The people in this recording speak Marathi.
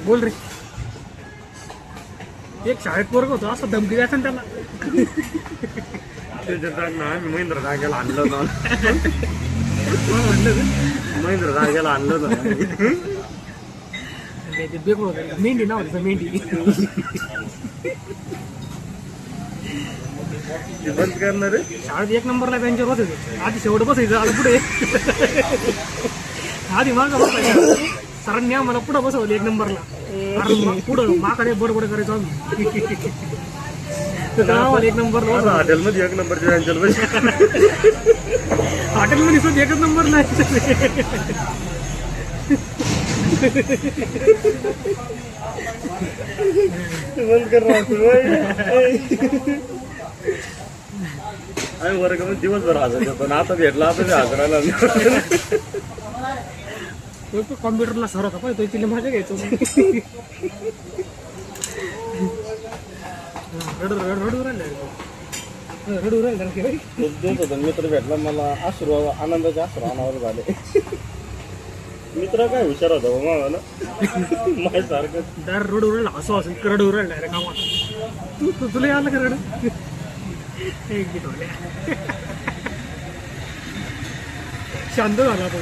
बोल रे. एक शाळेत पोरग होतो असं धमकी द्यायचं ना त्याला. महेंद्र जागेला आणलं होतं. म्हणलं महेंद्र जागेला आणलं होतं. ते बेगळ होतं. मेंढी नाव होतं मेंढी. बंद करणार रे. शाळेत 1 नंबरला बेंचवर बसायचं. आधी शेवट बसायचं आता पुढे. आधी मागं बसायचं. सरांनी आम्हाला पुढं बसवलं 1 नंबरला. पुढं माकडे बडबड करायचो आम्ही. आम्हाला 1 नंबरला हॉटेलमध्ये 1 नंबरच्या बेंचवर बस. हॉटेलमध्ये सुद्धा 1 नंबर नाही. बंद कर. आम्ही वर्गामध्ये दिवसभर हजर होतो. आता भेटला आता ते हजरायला. कॉम्प्युटरला सर होता पाहिजे तिला मजा घ्यायचो. रडू राहिला देत होता. मित्र भेटला मला. अश्रू आनंदाचे अश्रू अनावर झाले. मित्र काय हुशार होता मला ना. माझ्यासारखं दर रडू राहिला. असं असं इतकं रडू राहिला रे कामात. तुला आलं का रड. शांत झाला तो.